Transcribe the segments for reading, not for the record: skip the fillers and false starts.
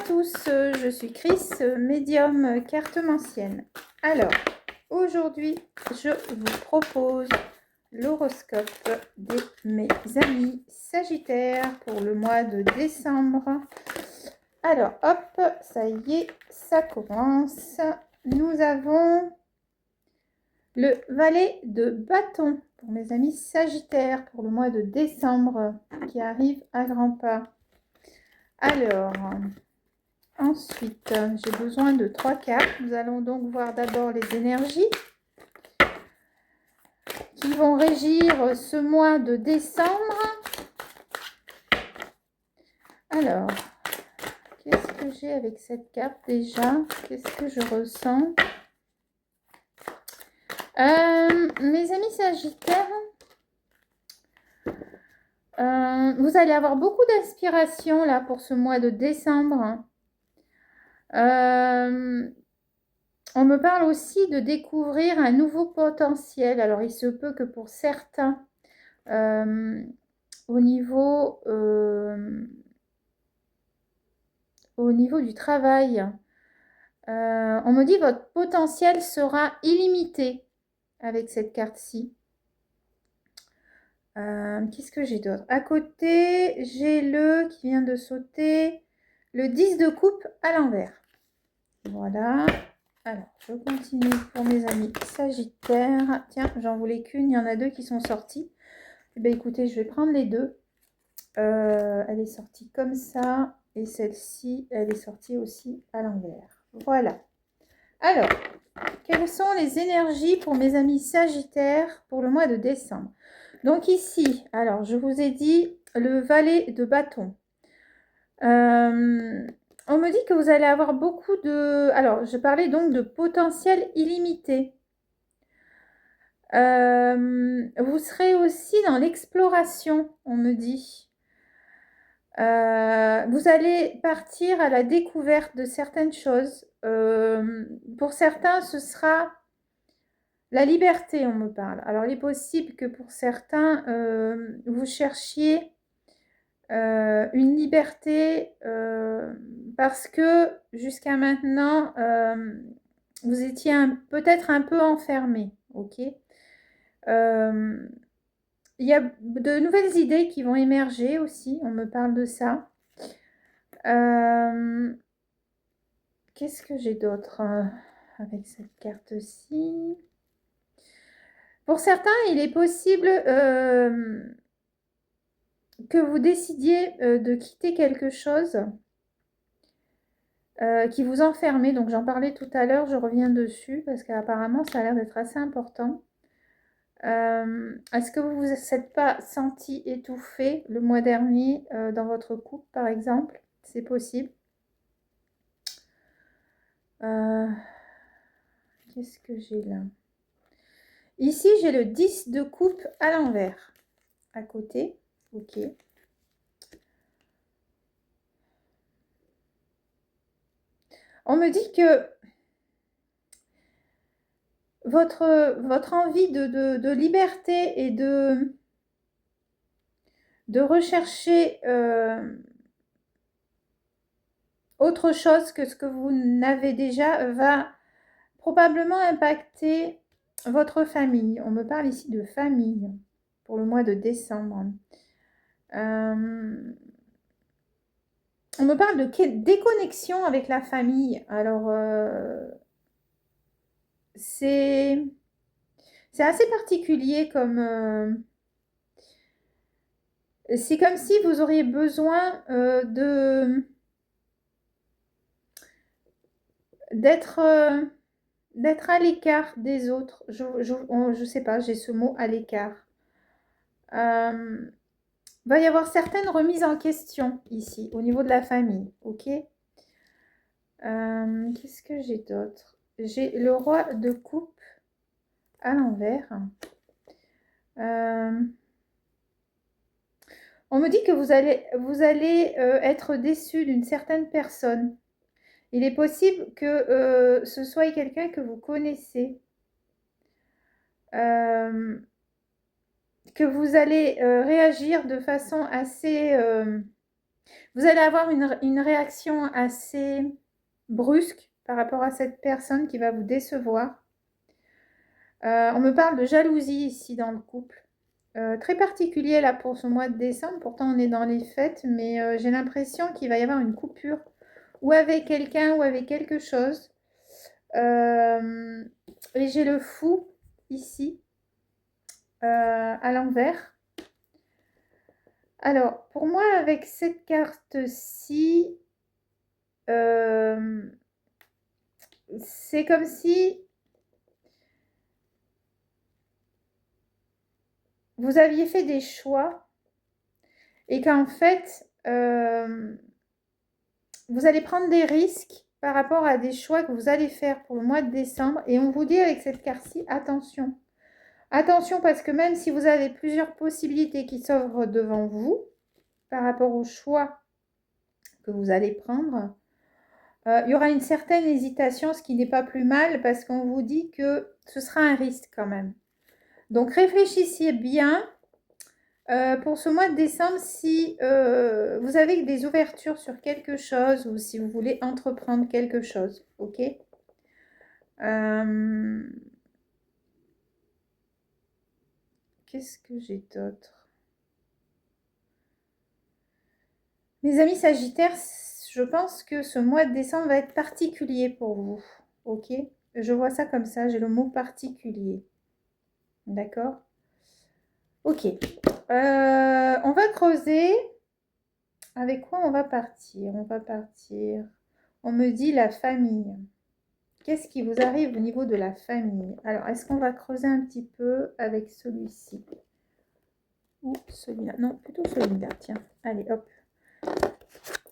tous, je suis Chris, médium cartomancienne. Alors, aujourd'hui, je vous propose l'horoscope de mes amis Sagittaires pour le mois de décembre. Alors, hop, ça y est, ça commence. Nous avons le valet de bâton pour mes amis Sagittaires pour le mois de décembre qui arrive à grands pas. Alors, ensuite, j'ai besoin de 3 cartes. Nous allons donc voir d'abord les énergies qui vont régir ce mois de décembre. Alors, qu'est-ce que j'ai avec cette carte déjà? Qu'est-ce que je ressens? Mes amis Sagittaires, vous allez avoir beaucoup d'inspiration là pour ce mois de décembre. On me parle aussi de découvrir un nouveau potentiel. Alors, il se peut que pour certains, au niveau du travail, on me dit que votre potentiel sera illimité avec cette carte-ci. Qu'est-ce que j'ai d'autre? À côté, j'ai le qui vient de sauter, le 10 de coupe à l'envers. Voilà. Alors, je continue pour mes amis Sagittaires. Tiens, j'en voulais qu'une, il y en a 2 qui sont sorties. Eh bien, écoutez, je vais prendre les 2. Elle est sortie comme ça. Et celle-ci, elle est sortie aussi à l'envers. Voilà. Alors, quelles sont les énergies pour mes amis Sagittaires pour le mois de décembre? Donc ici, alors, je vous ai dit le valet de bâton. On me dit que vous allez avoir beaucoup de... Alors, je parlais donc de potentiel illimité. Vous serez aussi dans l'exploration, on me dit. Vous allez partir à la découverte de certaines choses. Pour certains, ce sera la liberté, on me parle. Alors, il est possible que pour certains, vous cherchiez une liberté parce que jusqu'à maintenant, vous étiez peut-être un peu enfermé, ok? Il y a de nouvelles idées qui vont émerger aussi, on me parle de ça. Qu'est-ce que j'ai d'autre avec cette carte-ci? Pour certains, il est possible que vous décidiez de quitter quelque chose qui vous enfermait. Donc j'en parlais tout à l'heure, je reviens dessus parce qu'apparemment ça a l'air d'être assez important. Est-ce que vous ne vous êtes pas senti étouffé le mois dernier dans votre couple par exemple? C'est possible. Qu'est-ce que j'ai là? Ici j'ai le 10 de coupe à l'envers à côté. Ok. On me dit que votre envie de liberté et de rechercher autre chose que ce que vous n'avez déjà va probablement impacter votre famille. On me parle ici de famille pour le mois de décembre. On me parle de déconnexion avec la famille. Alors, c'est assez particulier comme... c'est comme si vous auriez besoin d'être à l'écart des autres. Je sais pas, j'ai ce mot à l'écart. Va y avoir certaines remises en question ici, au niveau de la famille, ok? Qu'est-ce que j'ai d'autre? J'ai le roi de coupe à l'envers. On me dit que vous allez être déçu d'une certaine personne. Il est possible que ce soit quelqu'un que vous connaissez. Que vous allez réagir de façon assez Vous allez avoir une réaction assez brusque par rapport à cette personne qui va vous décevoir. On me parle de jalousie ici dans le couple. Très particulier là pour ce mois de décembre. Pourtant, on est dans les fêtes, mais j'ai l'impression qu'il va y avoir une coupure ou avec quelqu'un ou avec quelque chose. Et j'ai le fou ici à l'envers. Alors, pour moi, avec cette carte-ci, c'est comme si vous aviez fait des choix et qu'en fait, vous allez prendre des risques par rapport à des choix que vous allez faire pour le mois de décembre. Et on vous dit avec cette carte-ci, attention. Attention parce que même si vous avez plusieurs possibilités qui s'ouvrent devant vous par rapport au choix que vous allez prendre, il y aura une certaine hésitation, ce qui n'est pas plus mal parce qu'on vous dit que ce sera un risque quand même. Donc réfléchissez bien pour ce mois de décembre si vous avez des ouvertures sur quelque chose ou si vous voulez entreprendre quelque chose. Ok. Qu'est-ce que j'ai d'autre? Mes amis Sagittaires, je pense que ce mois de décembre va être particulier pour vous. Ok. Je vois ça comme ça, j'ai le mot particulier. D'accord. Ok. On va creuser. Avec quoi on va partir? On va partir. On me dit la famille. Qu'est-ce qui vous arrive au niveau de la famille? Alors, est-ce qu'on va creuser un petit peu avec celui-ci? Ou celui-là? Non, plutôt celui-là. Tiens, allez, hop.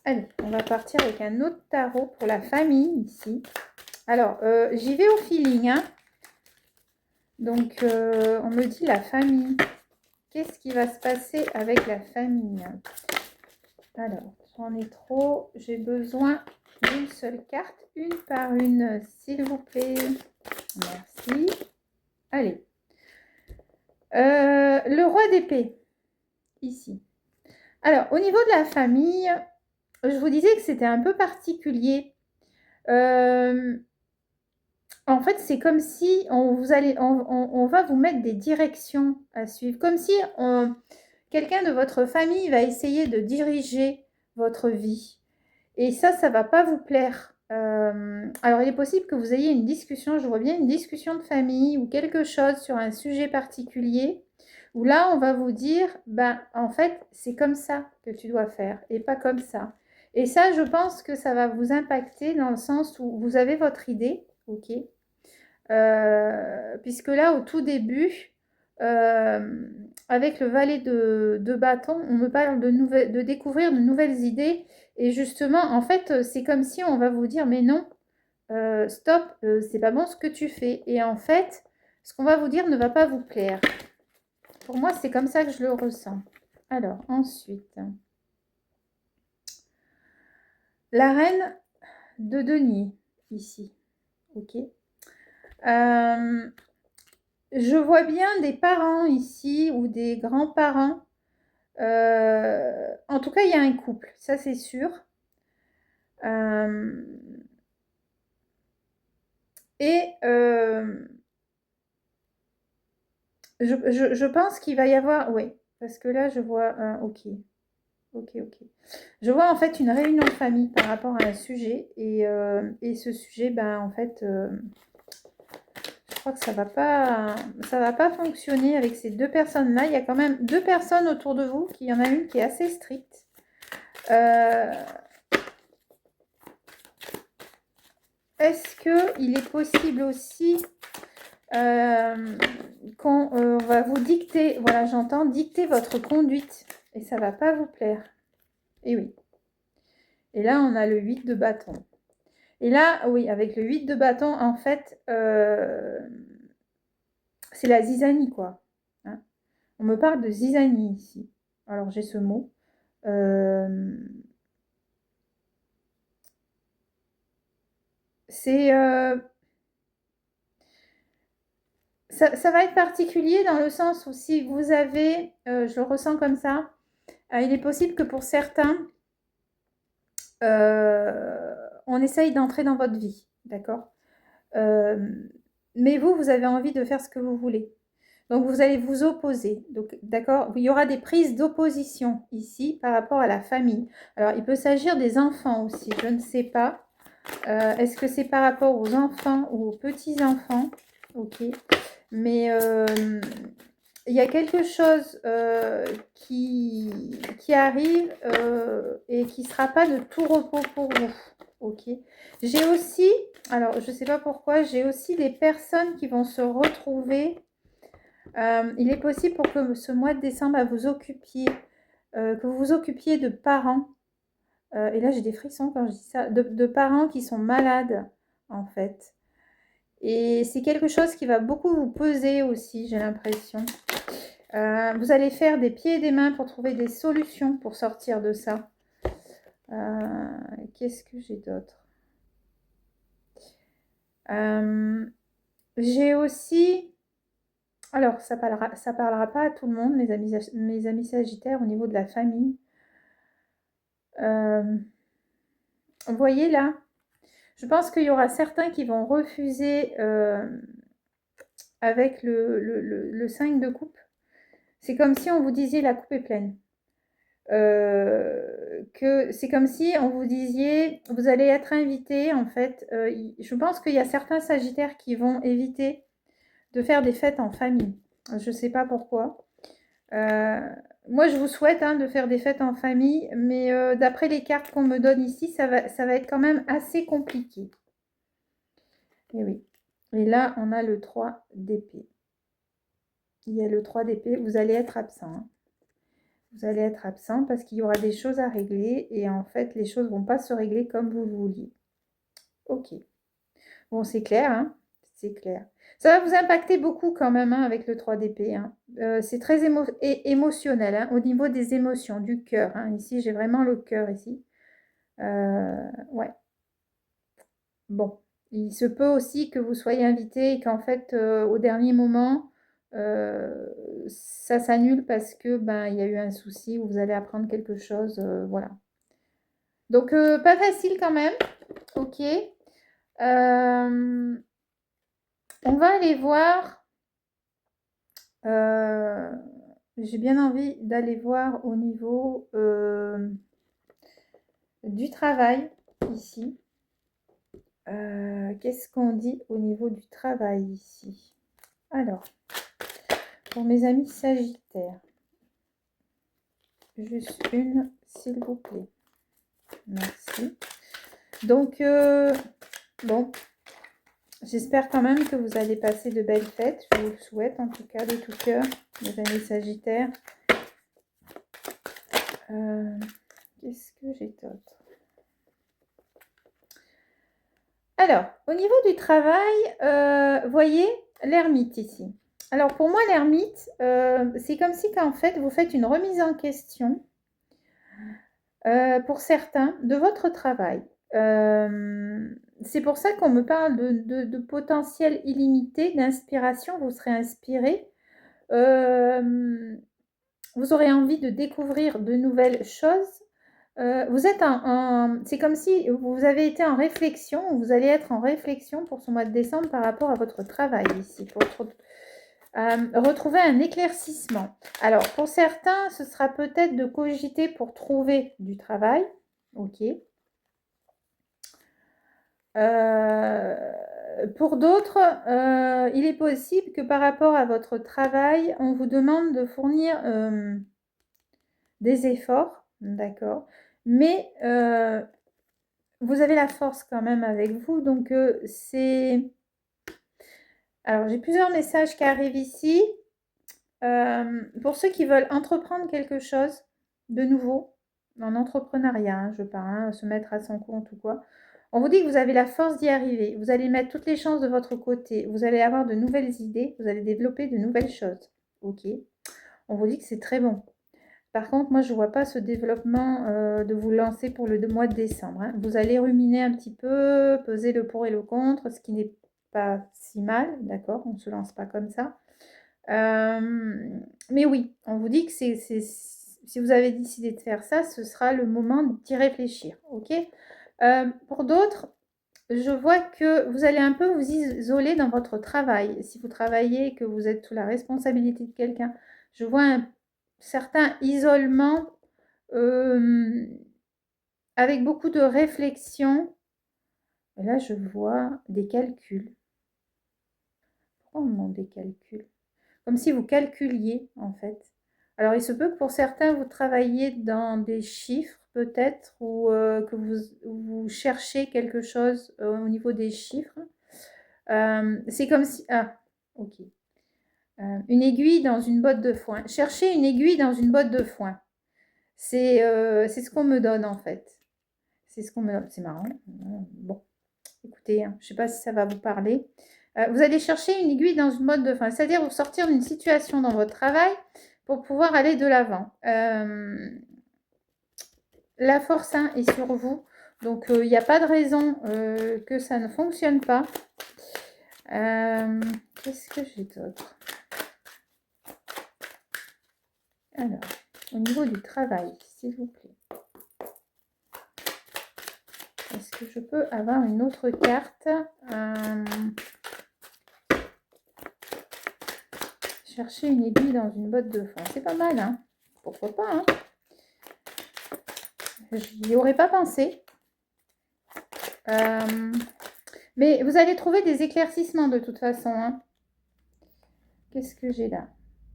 Allez, on va partir avec un autre tarot pour la famille ici. Alors, j'y vais au feeling, hein. Donc, on me dit la famille. Qu'est-ce qui va se passer avec la famille? Alors, j'en ai trop. J'ai besoin d'une seule carte, une par une, s'il vous plaît. Merci. Allez. Le roi d'épée, ici. Alors, au niveau de la famille, je vous disais que c'était un peu particulier. En fait, c'est comme si on va vous mettre des directions à suivre. Comme si quelqu'un de votre famille va essayer de diriger votre vie. Et ça ne va pas vous plaire. Alors, il est possible que vous ayez une discussion, je vois bien une discussion de famille ou quelque chose sur un sujet particulier, où là, on va vous dire, ben, en fait, c'est comme ça que tu dois faire et pas comme ça. Et ça, je pense que ça va vous impacter dans le sens où vous avez votre idée, ok, puisque là, au tout début, avec le valet de bâton, on me parle de découvrir de nouvelles idées. Et justement, en fait, c'est comme si on va vous dire, mais non, stop, c'est pas bon ce que tu fais. Et en fait, ce qu'on va vous dire ne va pas vous plaire. Pour moi, c'est comme ça que je le ressens. Alors, ensuite, la reine de denier, ici. Ok. Je vois bien des parents ici ou des grands-parents. En tout cas, il y a un couple, ça c'est sûr. Je pense qu'il va y avoir... Oui, parce que là, je vois un... Ok. Ok. Je vois en fait une réunion de famille par rapport à un sujet. Et ce sujet, ben en fait... je crois que ça va pas fonctionner avec ces deux personnes-là. Il y a quand même deux personnes autour de vous. Il y en a une qui est assez stricte. Est-ce qu'il est possible aussi qu'on va vous dicter, voilà, j'entends dicter votre conduite et ça va pas vous plaire. Et oui. Et là, on a le 8 de bâton. Et là, oui, avec le 8 de bâton, en fait, c'est la zizanie, quoi. Hein, on me parle de zizanie ici. Alors, j'ai ce mot. C'est... ça va être particulier dans le sens où si vous avez, je le ressens comme ça, il est possible que pour certains, on essaye d'entrer dans votre vie, d'accord? Mais vous avez envie de faire ce que vous voulez. Donc vous allez vous opposer. Donc d'accord, il y aura des prises d'opposition ici par rapport à la famille. Alors il peut s'agir des enfants aussi, je ne sais pas. Est-ce que c'est par rapport aux enfants ou aux petits-enfants? Ok. Mais il y a quelque chose qui arrive et qui ne sera pas de tout repos pour vous. Ok. J'ai aussi, alors je ne sais pas pourquoi, j'ai aussi des personnes qui vont se retrouver. Il est possible pour que ce mois de décembre, vous occupiez, que vous vous occupiez de parents. Et là, j'ai des frissons quand je dis ça, de parents qui sont malades, en fait. Et c'est quelque chose qui va beaucoup vous peser aussi, j'ai l'impression. Vous allez faire des pieds et des mains pour trouver des solutions pour sortir de ça. Qu'est-ce que j'ai d'autre? J'ai aussi... Alors, ça parlera pas à tout le monde, mes amis sagittaires, au niveau de la famille. Vous voyez là, je pense qu'il y aura certains qui vont refuser avec le 5 de coupe. C'est comme si on vous disait la coupe est pleine. Que c'est comme si on vous disiez vous allez être invité en fait. Je pense qu'il y a certains sagittaires qui vont éviter de faire des fêtes en famille. Je ne sais pas pourquoi. Moi, je vous souhaite de faire des fêtes en famille, mais d'après les cartes qu'on me donne ici, ça va être quand même assez compliqué. Et oui. Et là, on a le 3 d'épée. Il y a le 3 d'épée. Vous allez être absent. Hein. Vous allez être absent parce qu'il y aura des choses à régler. Et en fait, les choses ne vont pas se régler comme vous le vouliez. Ok. Bon, c'est clair. Hein, c'est clair. Ça va vous impacter beaucoup quand même avec le 3 d'épée. Hein. C'est très émotionnel au niveau des émotions, du cœur. Hein. Ici, j'ai vraiment le cœur ici. Ouais. Bon. Il se peut aussi que vous soyez invité et qu'en fait, au dernier moment, ça s'annule parce que il y a eu un souci ou vous allez apprendre quelque chose. Voilà. Donc, pas facile quand même. Ok. On va aller voir. J'ai bien envie d'aller voir au niveau du travail ici. Qu'est-ce qu'on dit au niveau du travail ici? Alors, pour mes amis sagittaires, juste une, s'il vous plaît. Merci. Donc, bon, j'espère quand même que vous allez passer de belles fêtes. Je vous le souhaite en tout cas de tout cœur, mes amis sagittaires. Qu'est-ce que j'ai d'autre? Alors, au niveau du travail, voyez l'ermite ici. Alors, pour moi, l'ermite, c'est comme si qu'en fait, vous faites une remise en question, pour certains, de votre travail. C'est pour ça qu'on me parle de potentiel illimité, d'inspiration. Vous serez inspiré. Vous aurez envie de découvrir de nouvelles choses. Vous êtes c'est comme si vous avez été en réflexion, ou vous allez être en réflexion pour ce mois de décembre par rapport à votre travail ici, pour retrouver un éclaircissement. Alors, pour certains, ce sera peut-être de cogiter pour trouver du travail. Ok. Pour d'autres, il est possible que par rapport à votre travail, on vous demande de fournir des efforts, d'accord, mais vous avez la force quand même avec vous, donc c'est... Alors, j'ai plusieurs messages qui arrivent ici. Pour ceux qui veulent entreprendre quelque chose de nouveau, en entrepreneuriat, je parle, se mettre à son compte ou quoi, on vous dit que vous avez la force d'y arriver. Vous allez mettre toutes les chances de votre côté. Vous allez avoir de nouvelles idées. Vous allez développer de nouvelles choses. Ok. On vous dit que c'est très bon. Par contre, moi, je ne vois pas ce développement de vous lancer pour le mois de décembre. Hein. Vous allez ruminer un petit peu, peser le pour et le contre, ce qui n'est pas si mal, d'accord? On ne se lance pas comme ça. Mais oui, on vous dit que si vous avez décidé de faire ça, ce sera le moment d'y réfléchir, ok? Pour d'autres, je vois que vous allez un peu vous isoler dans votre travail. Si vous travaillez, que vous êtes sous la responsabilité de quelqu'un, je vois un certain isolement avec beaucoup de réflexion. Et là, je vois des calculs. Pourquoi on demande des calculs? Comme si vous calculiez, en fait. Alors, il se peut que pour certains, vous travailliez dans des chiffres, peut-être, ou que vous cherchez quelque chose au niveau des chiffres. C'est comme si... Ah, ok. Une aiguille dans une botte de foin. Chercher une aiguille dans une botte de foin. C'est ce qu'on me donne, en fait. C'est ce qu'on me donne. C'est marrant. Bon, écoutez, hein, je ne sais pas si ça va vous parler. Vous allez chercher une aiguille dans une botte de foin, c'est-à-dire vous sortir d'une situation dans votre travail pour pouvoir aller de l'avant. La force hein, est sur vous, donc il n'y a pas de raison que ça ne fonctionne pas. Qu'est-ce que j'ai d'autre? Alors, au niveau du travail, s'il vous plaît. Est-ce que je peux avoir une autre carte? Chercher une aiguille dans une botte de foin. C'est pas mal, hein? Pourquoi pas, hein? J'y aurais pas pensé. Mais vous allez trouver des éclaircissements de toute façon, hein. Qu'est-ce que j'ai là?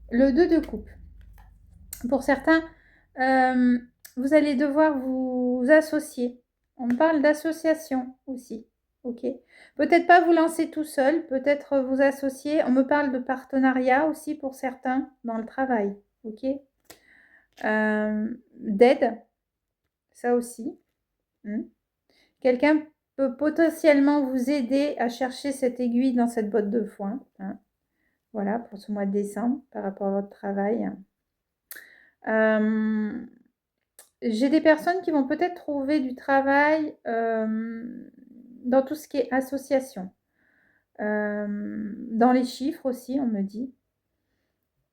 Le 2 de coupe. Pour certains, vous allez devoir vous associer. On parle d'association aussi. Ok. Peut-être pas vous lancer tout seul, peut-être vous associer. On me parle de partenariat aussi pour certains dans le travail. Ok. D'aide, ça aussi. Quelqu'un peut potentiellement vous aider à chercher cette aiguille dans cette botte de foin. Hein. Voilà, pour ce mois de décembre, par rapport à votre travail. J'ai des personnes qui vont peut-être trouver du travail dans tout ce qui est association. Dans les chiffres aussi, on me dit.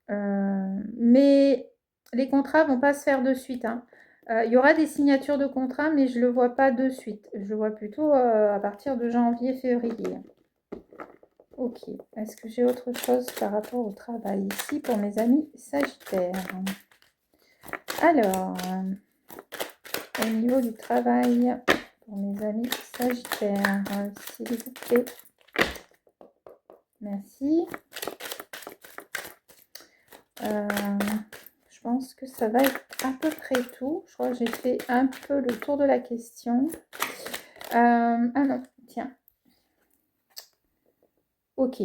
Mais les contrats ne vont pas se faire de suite. Hein. Il y aura des signatures de contrats, mais je ne le vois pas de suite. Je le vois plutôt à partir de janvier, février. Ok. Est-ce que j'ai autre chose par rapport au travail ici pour mes amis sagittaires? Alors, au niveau du travail pour mes amis sagittaires, s'il vous plaît. Merci. Je pense que ça va être à peu près tout. Je crois que j'ai fait un peu le tour de la question. Ah non, tiens. Ok.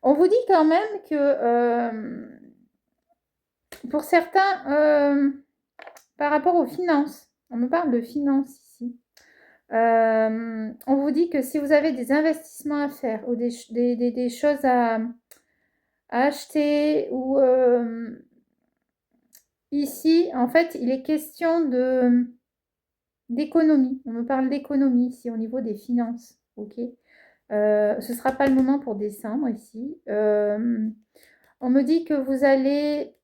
On vous dit quand même que pour certains, par rapport aux finances, on me parle de finances ici. On vous dit que si vous avez des investissements à faire ou des choses à acheter ou ici, en fait, il est question d'économie. On me parle d'économie ici au niveau des finances. Ok. Ce ne sera pas le moment pour décembre ici. On me dit que vous allez,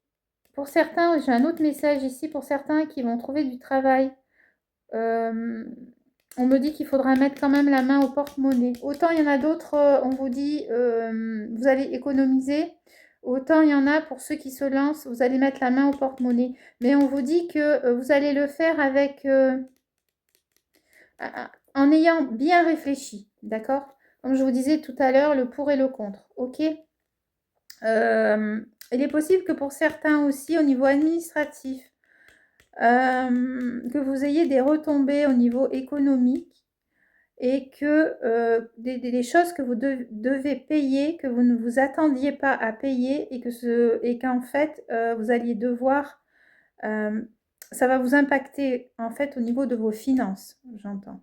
pour certains, j'ai un autre message ici, pour certains qui vont trouver du travail. On me dit qu'il faudra mettre quand même la main au porte-monnaie. Autant il y en a d'autres, on vous dit, vous allez économiser. Autant il y en a pour ceux qui se lancent, vous allez mettre la main au porte-monnaie. Mais on vous dit que vous allez le faire avec, en ayant bien réfléchi, d'accord? Comme je vous disais tout à l'heure, le pour et le contre, ok? Il est possible que pour certains aussi, au niveau administratif, que vous ayez des retombées au niveau économique et que des choses que vous devez payer, que vous ne vous attendiez pas à payer et qu'en fait, vous alliez devoir... ça va vous impacter en fait au niveau de vos finances, j'entends.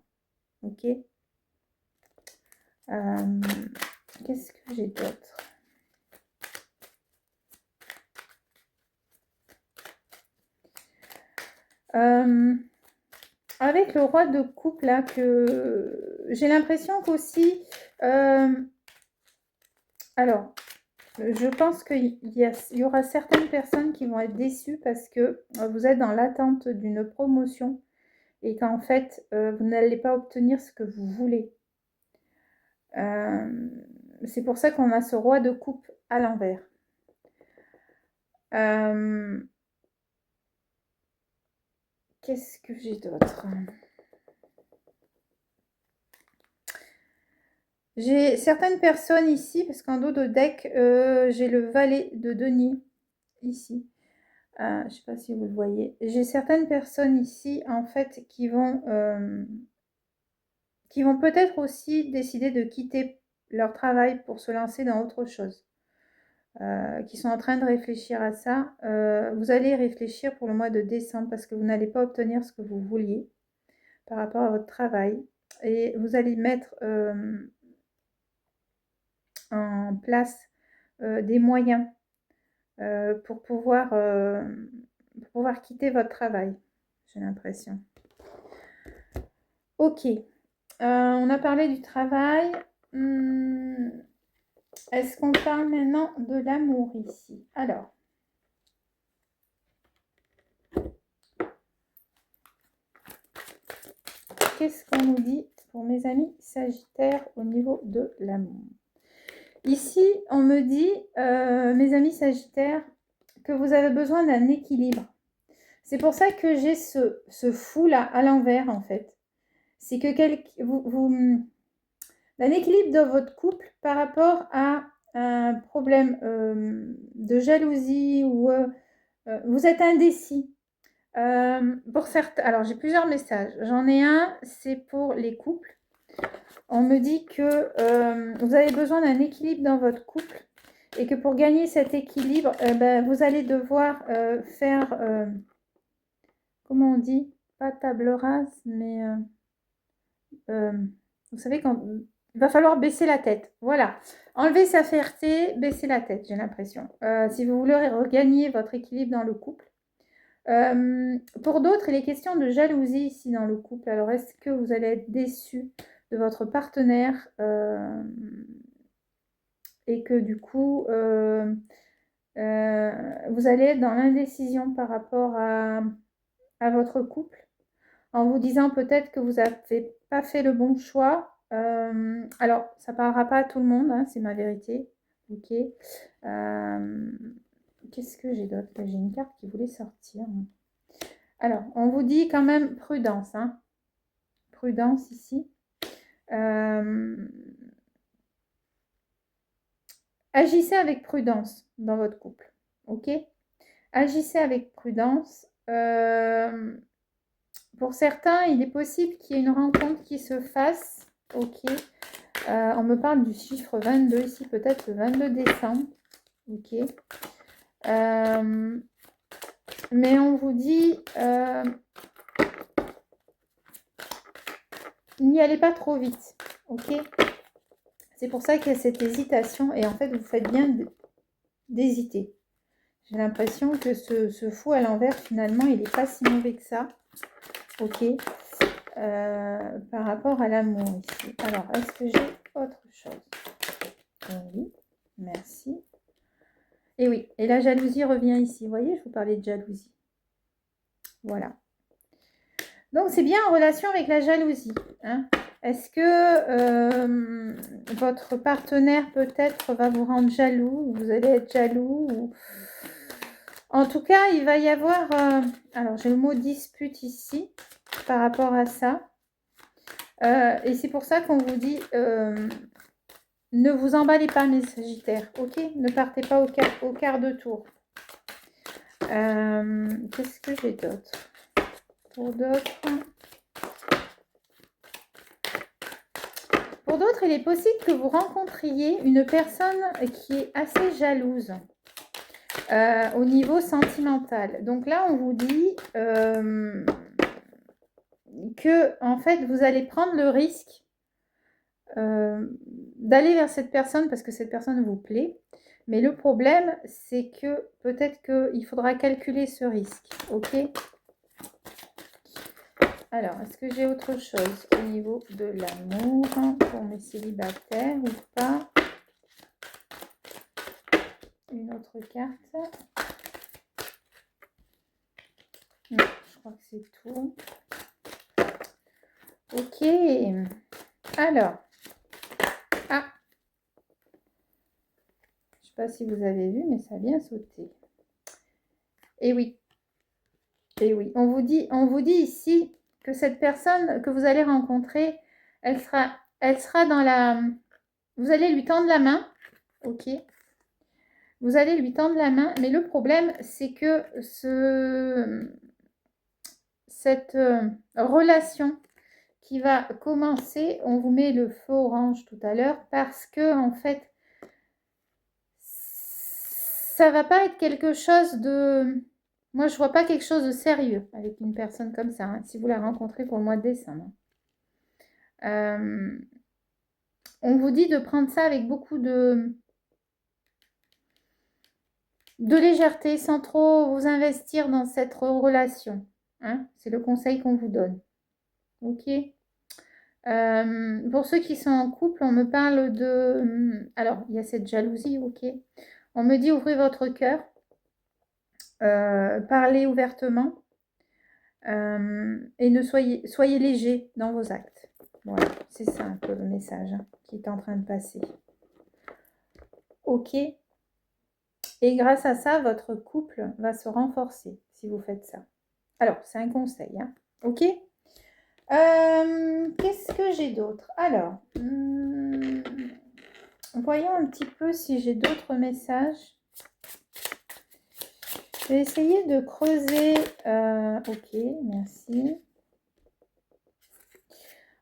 Ok. Qu'est-ce que j'ai d'autre? Avec le roi de coupe là, que j'ai l'impression qu'aussi... alors, Je pense qu'il y aura certaines personnes qui vont être déçues parce que vous êtes dans l'attente d'une promotion et qu'en fait, vous n'allez pas obtenir ce que vous voulez. C'est pour ça qu'on a ce roi de coupe à l'envers. Qu'est-ce que j'ai d'autre? J'ai certaines personnes ici, parce qu'en dos de deck, j'ai le valet de denier ici. Je ne sais pas si vous le voyez. J'ai certaines personnes ici, en fait, qui vont peut-être aussi décider de quitter leur travail pour se lancer dans autre chose. Qui sont en train de réfléchir à ça. Vous allez réfléchir pour le mois de décembre parce que vous n'allez pas obtenir ce que vous vouliez par rapport à votre travail. Et vous allez mettre en place des moyens pour pouvoir quitter votre travail, j'ai l'impression. Ok, on a parlé du travail. Est-ce qu'on parle maintenant de l'amour ici? Alors, qu'est-ce qu'on nous dit pour mes amis Sagittaires au niveau de l'amour? Ici, on me dit, mes amis Sagittaires, que vous avez besoin d'un équilibre. C'est pour ça que j'ai ce fou là à l'envers en fait. C'est que d'un équilibre dans votre couple par rapport à un problème de jalousie ou vous êtes indécis. Pour certains, alors j'ai plusieurs messages. J'en ai un, c'est pour les couples. On me dit que vous avez besoin d'un équilibre dans votre couple et que pour gagner cet équilibre, vous allez devoir faire, comment on dit, pas table rase, mais vous savez, quand il va falloir baisser la tête. Voilà, enlever sa fierté, baisser la tête, j'ai l'impression. Si vous voulez regagner votre équilibre dans le couple. Pour d'autres, il est question de jalousie ici dans le couple. Alors, est-ce que vous allez être déçu de votre partenaire et que du coup, vous allez être dans l'indécision par rapport à votre couple en vous disant peut-être que vous n'avez pas fait le bon choix. Alors, ça ne parlera pas à tout le monde, hein, c'est ma vérité. Ok. Qu'est-ce que j'ai d'autre? J'ai une carte qui voulait sortir. Alors, on vous dit quand même prudence. Hein. Prudence ici. Agissez avec prudence dans votre couple. Ok? Agissez avec prudence. Pour certains, il est possible qu'il y ait une rencontre qui se fasse. Ok. On me parle du chiffre 22 ici, peut-être le 22 décembre. Ok. Mais on vous dit, n'y allez pas trop vite. Ok. C'est pour ça qu'il y a cette hésitation. Et en fait, vous faites bien d'hésiter. J'ai l'impression que ce fou à l'envers, finalement, il n'est pas si mauvais que ça. Ok. Par rapport à l'amour ici. Alors, est-ce que j'ai autre chose? Oui, merci. Et oui, et la jalousie revient ici. Vous voyez, je vous parlais de jalousie. Voilà. Donc, c'est bien en relation avec la jalousie. Hein. Est-ce que votre partenaire peut-être va vous rendre jaloux, ou vous allez être jaloux ou... En tout cas, il va y avoir... alors, j'ai le mot dispute ici par rapport à ça. Et c'est pour ça qu'on vous dit... ne vous emballez pas, mes Sagittaires, ok? Ne partez pas au quart de tour. Qu'est-ce que j'ai d'autre? Pour d'autres, il est possible que vous rencontriez une personne qui est assez jalouse au niveau sentimental. Donc là, on vous dit que, en fait, vous allez prendre le risque d'aller vers cette personne parce que cette personne vous plaît. Mais le problème, c'est que peut-être qu'il faudra calculer ce risque. Ok? Alors, est-ce que j'ai autre chose au niveau de l'amour pour mes célibataires ou pas? une autre carte. Non, je crois que c'est tout. Ok. Alors. Ah. Je ne sais pas si vous avez vu, mais ça a bien sauté. Et oui. Et oui. On vous dit ici que cette personne que vous allez rencontrer, elle sera dans la... Vous allez lui tendre la main. Ok. Vous allez lui tendre la main. Mais le problème, c'est que cette relation qui va commencer, on vous met le feu orange tout à l'heure, parce que en fait, ça va pas être quelque chose de... Moi, je vois pas quelque chose de sérieux avec une personne comme ça, hein, si vous la rencontrez pour le mois de décembre. On vous dit de prendre ça avec beaucoup de légèreté, sans trop vous investir dans cette relation. Hein. C'est le conseil qu'on vous donne. Ok. Pour ceux qui sont en couple, on me parle de... Alors, il y a cette jalousie, ok. On me dit ouvrez votre cœur, parlez ouvertement et ne soyez léger dans vos actes. Voilà, c'est ça un peu le message hein, qui est en train de passer. Ok. Et grâce à ça, votre couple va se renforcer si vous faites ça. Alors, c'est un conseil, hein. Ok. Qu'est-ce que j'ai d'autre? Alors, voyons un petit peu si j'ai d'autres messages. Je vais essayer de creuser. Ok, merci.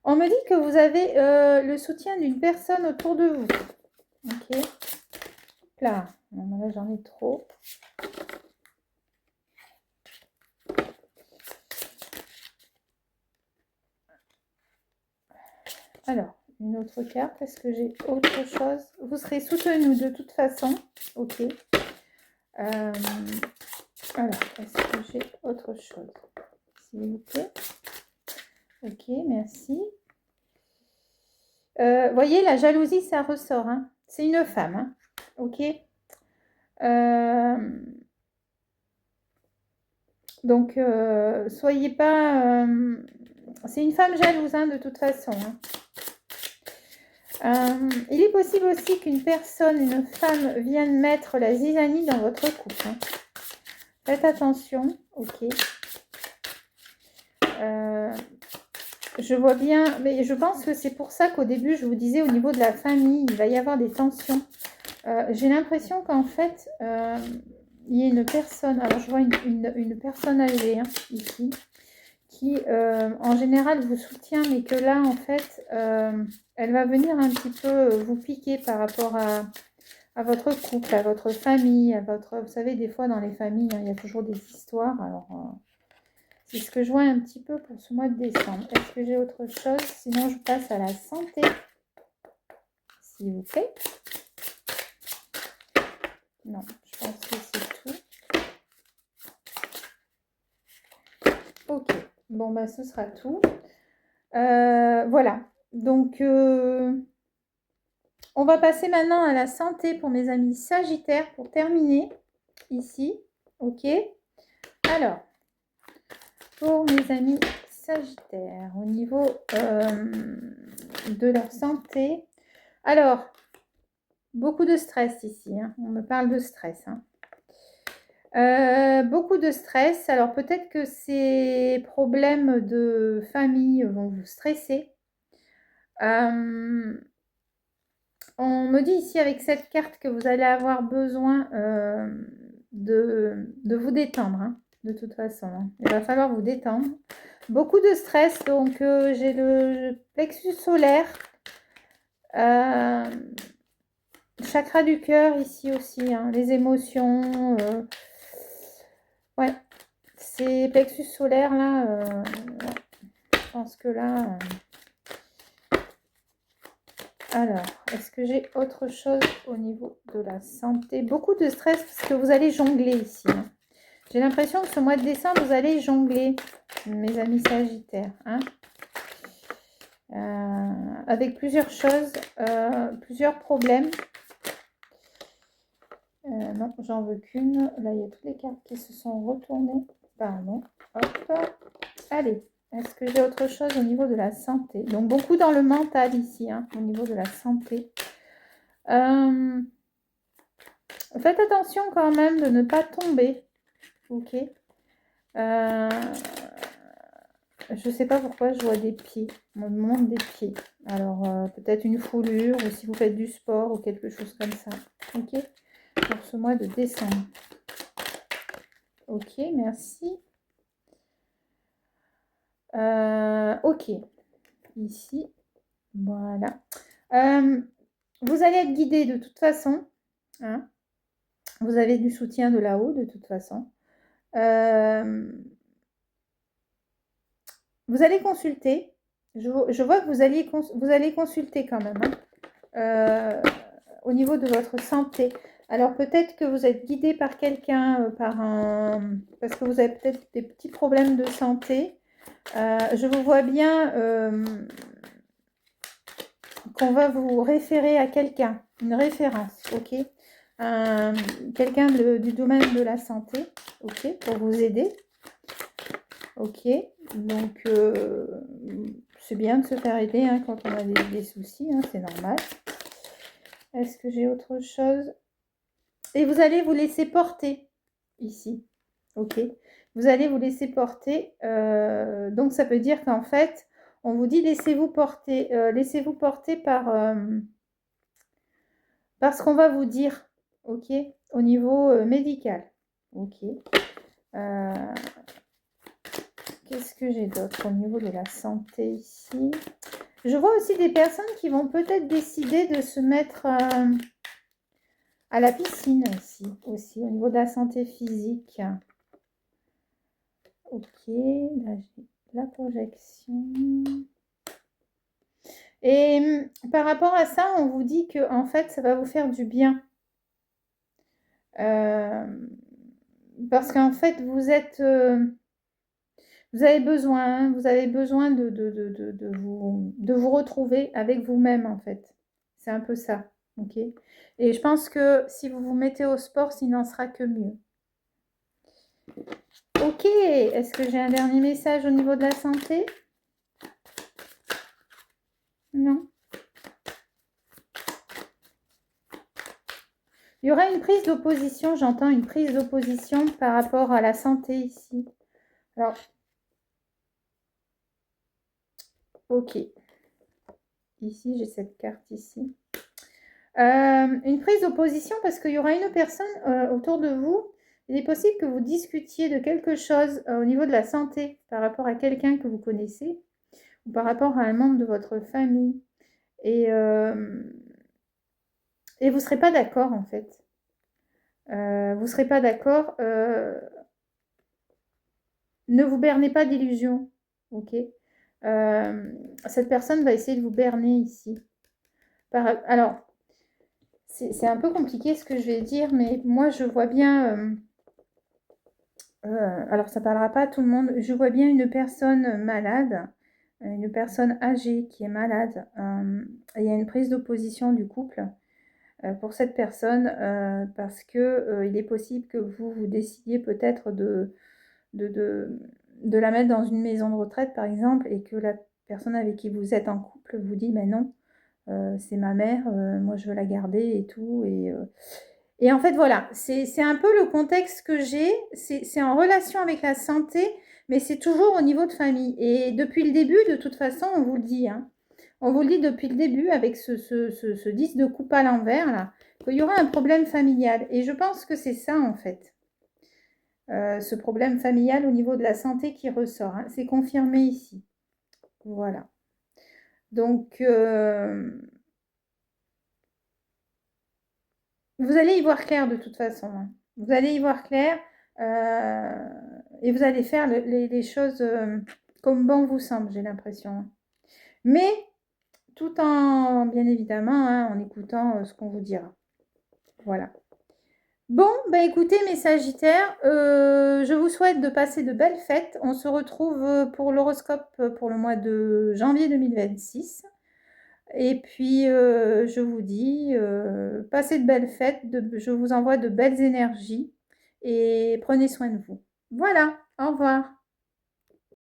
On me dit que vous avez le soutien d'une personne autour de vous. Ok. Là, là j'en ai trop. Alors, une autre carte. Est-ce que j'ai autre chose? Vous serez soutenu de toute façon. Ok. Alors, est-ce que j'ai autre chose? S'il vous plaît. Ok, merci. Voyez, la jalousie, ça ressort. Hein. C'est une femme. Hein. Ok. Donc, soyez pas... c'est une femme jalouse, hein, de toute façon. Hein. Il est possible aussi qu'une personne, une femme, vienne mettre la zizanie dans votre couple. Hein. Faites attention. Ok. Je vois bien, mais je pense que c'est pour ça qu'au début, je vous disais, au niveau de la famille, il va y avoir des tensions. J'ai l'impression qu'en fait, il y a une personne, alors je vois une personne âgée hein, ici, qui en général vous soutient, mais que là, en fait, elle va venir un petit peu vous piquer par rapport à votre couple, à votre famille, à votre... Vous savez, des fois, dans les familles, hein, il y a toujours des histoires, alors... c'est ce que je vois un petit peu pour ce mois de décembre. Est-ce que j'ai autre chose? Sinon, je passe à la santé. S'il vous plaît. Non, je pense que c'est tout. Ok. Bon, bah, ce sera tout. Voilà. Donc, on va passer maintenant à la santé pour mes amis Sagittaires pour terminer ici. Ok. Alors, pour mes amis Sagittaires, au niveau de leur santé. Alors, beaucoup de stress ici. Hein. On me parle de stress. Hein. Beaucoup de stress. Alors, peut-être que ces problèmes de famille vont vous stresser. On me dit ici avec cette carte que vous allez avoir besoin de vous détendre. Hein, de toute façon. Hein. Il va falloir vous détendre. Beaucoup de stress. Donc, j'ai le plexus solaire. Chakra du cœur ici aussi. Hein, les émotions. Ouais. Ces plexus solaires là. Je pense que là... Alors, est-ce que j'ai autre chose au niveau de la santé? Beaucoup de stress parce que vous allez jongler ici. Hein. J'ai l'impression que ce mois de décembre, vous allez jongler, mes amis Sagittaires. Hein. Avec plusieurs choses, plusieurs problèmes. Non, j'en veux qu'une. Là, il y a toutes les cartes qui se sont retournées. Pardon. Hop. Allez. Est-ce que j'ai autre chose au niveau de la santé? Donc, beaucoup dans le mental ici, hein, au niveau de la santé. Faites attention quand même de ne pas tomber. Ok. Je ne sais pas pourquoi je vois des pieds. On me demande des pieds. Alors, peut-être une foulure ou si vous faites du sport ou quelque chose comme ça. Ok. Pour ce mois de décembre. Ok, merci. Ok. Ici. Voilà. Vous allez être guidé de toute façon. Hein. Vous avez du soutien de là-haut de toute façon. Vous allez consulter. Je vois que vous allez consulter quand même. Hein, au niveau de votre santé. Alors peut-être que vous êtes guidé par quelqu'un, parce que vous avez peut-être des petits problèmes de santé. Je vous vois bien qu'on va vous référer à quelqu'un, une référence, ok, quelqu'un du domaine de la santé, ok, pour vous aider. Ok, donc c'est bien de se faire aider hein, quand on a des soucis, hein, c'est normal. Est-ce que j'ai autre chose? Et vous allez vous laisser porter ici, ok? Vous allez vous laisser porter, donc ça veut dire qu'en fait, on vous dit laissez-vous porter par ce qu'on va vous dire, ok? Au niveau médical, ok? Qu'est-ce que j'ai d'autre au niveau de la santé ici? Je vois aussi des personnes qui vont peut-être décider de se mettre à la piscine aussi, au niveau de la santé physique. Ok, là j'ai la projection. Et par rapport à ça, on vous dit que en fait, ça va vous faire du bien. Parce qu'en fait, vous avez besoin de vous retrouver avec vous-même, en fait. C'est un peu ça, ok? Et je pense que si vous vous mettez au sport, il n'en sera que mieux. Ok, est-ce que j'ai un dernier message au niveau de la santé? Non. Il y aura une prise d'opposition, j'entends une prise d'opposition par rapport à la santé ici. Alors, ok. Ici, j'ai cette carte ici. Une prise d'opposition parce qu'il y aura une personne autour de vous. Il est possible que vous discutiez de quelque chose au niveau de la santé par rapport à quelqu'un que vous connaissez ou par rapport à un membre de votre famille. Et vous ne serez pas d'accord en fait. Vous ne serez pas d'accord. Ne vous bernez pas d'illusions. Ok. Cette personne va essayer de vous berner ici. Alors, c'est un peu compliqué ce que je vais dire, mais moi je vois bien. Alors ça ne parlera pas à tout le monde. Je vois bien une personne malade, une personne âgée qui est malade. Il y a une prise d'opposition du couple pour cette personne parce que il est possible que vous décidiez peut-être de la mettre dans une maison de retraite, par exemple, et que la personne avec qui vous êtes en couple vous dit, mais non, c'est ma mère, moi je veux la garder et tout. Et en fait, voilà, c'est un peu le contexte que j'ai. C'est en relation avec la santé, mais c'est toujours au niveau de famille. Et depuis le début, de toute façon, on vous le dit, hein, on vous le dit depuis le début avec ce 10 de coupe à l'envers, là, qu'il y aura un problème familial. Et je pense que c'est ça, en fait. Ce problème familial au niveau de la santé qui ressort. Hein. C'est confirmé ici. Voilà. Donc, vous allez y voir clair de toute façon. Hein. Vous allez y voir clair et vous allez faire les choses comme bon vous semble, j'ai l'impression. Hein. Mais tout en, bien évidemment, hein, en écoutant ce qu'on vous dira. Voilà. Bon, bah écoutez mes Sagittaires, je vous souhaite de passer de belles fêtes. On se retrouve pour l'horoscope pour le mois de janvier 2026. Et puis, je vous dis, passez de belles fêtes, je vous envoie de belles énergies et prenez soin de vous. Voilà, au revoir.